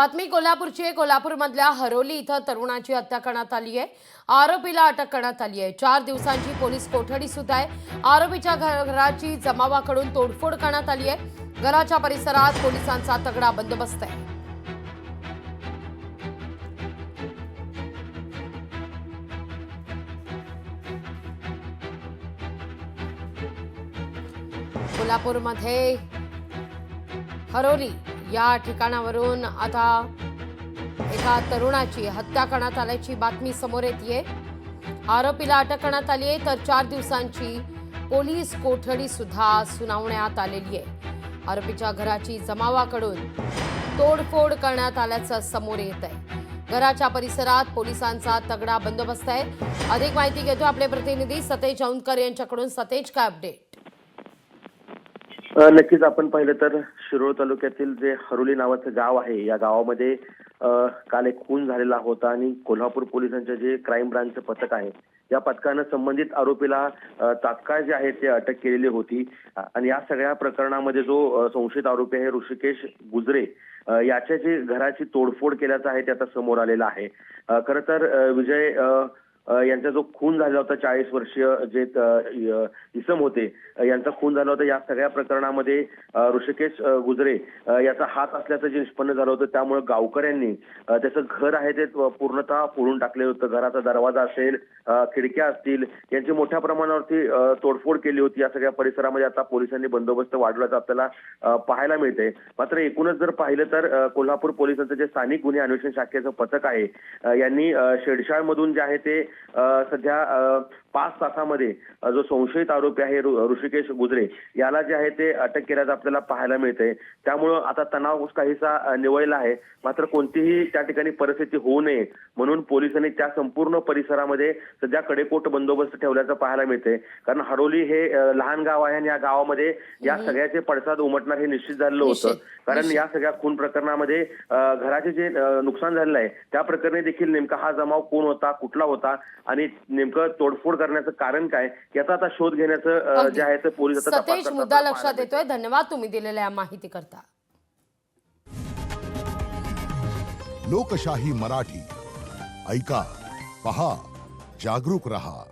बातमी कोल्हापूरची आहे। कोल्हापूरमधल्या हरोली इथं तरुणाची हत्या करण्यात आली आहे। आरोपीला अटक करण्यात आली आहे। 4 दिवसांची पोलीस कोठडी सुद्धा आहे। आरोपीच्या घराची जमावाकडून तोडफोड करण्यात आली आहे। घराच्या परिसरात पोलिसांचा तगडा बंदोबस्त आहे। कोल्हापूरमध्ये हरोली या ठिकाणावरून आता एका तरुणाची हत्या करण्यात आल्याची बातमी समोर येते। आरोपीला अटक करण्यात आली आहे, तर 4 दिवसांची पोलीस कोठडी सुद्धा सुनावण्यात आलेली आहे। आरोपीच्या घराची जमावाकडून तोडफोड करण्यात आल्याचं समोर येत आहे। घराच्या परिसरात पोलिसांचा तगडा बंदोबस्त आहे। अधिक माहिती घेतो आपले प्रतिनिधी सतेज औंधकर यांच्याकडून। सतेज, काय अपडेट? नक्कीच आपण पाहिलं तर शिरोळ तालुक्यातील जे हरोली नावाचं गाव आहे, या गावामध्ये काल एक खून झालेला होता आणि कोल्हापूर पोलिसांचे जे क्राईम ब्रांचचं पथक आहे, या पथकानं संबंधित आरोपीला तात्काळ जे आहे ते अटक केलेली होती। आणि या सगळ्या प्रकरणामध्ये जो संशयित आरोपी आहे ऋषिकेश गुजरे, याच्या जे घराची तोडफोड केल्याचं आहे ते आता समोर आलेलं आहे। खरं तर विजय यांचा जो खून झाला होता, 40 वर्षीय जे इसम होते, यांचा खून झाला होता। या सगळ्या प्रकरणामध्ये ऋषिकेश गुजरे याचा हात असल्याचं जे निष्पन्न झालं होतं, त्यामुळे गावकऱ्यांनी त्याचं घर आहे ते पूर्णतः फोडून टाकले होतं। घराचा दरवाजा असेल, खिडक्या असतील, यांची मोठ्या प्रमाणावरती तोडफोड केली होती। या सगळ्या परिसरामध्ये आता पोलिसांनी बंदोबस्त वाढवल्याचं आपल्याला पाहायला मिळते। मात्र एकूणच जर पाहिलं तर कोल्हापूर पोलिसांचं जे स्थानिक गुन्हे अन्वेषण शाखेचं पथक आहे, यांनी शेडशाळमधून जे आहे ते सध्या 5 तासामध्ये जो संशयित आरोपी आहे ऋषिकेश गुजरे, याला जे आहे ते अटक केल्याचं आपल्याला पाहायला मिळते। त्यामुळं आता तणाव काहीसा निवळला आहे। मात्र कोणतीही त्या ठिकाणी परिस्थिती होऊ नये म्हणून पोलिसांनी त्या संपूर्ण परिसरामध्ये सध्या कडेकोट बंदोबस्त ठेवल्याचं पाहायला मिळते। कारण हरोली हे लहान गाव आहे आणि या गावामध्ये या सगळ्याचे पडसाद उमटणार हे निश्चित झालेलं होतं। कारण या सगळ्या खून प्रकरणामध्ये घराचे जे नुकसान झालेलं आहे, त्या प्रकरणी देखील नेमका हा जमाव कोण होता, कुठला होता आणि नेमकं तोडफोड करण्याचं कारण काय, याचा आता शोध घेण्याचं जे आहे ते पोलीस आता तपास सतेज, मुद्दा लक्षात येतोय। धन्यवाद तुम्ही दिलेल्या या माहिती करता। लोकशाही मराठी ऐका, पहा, जागरूक रहा।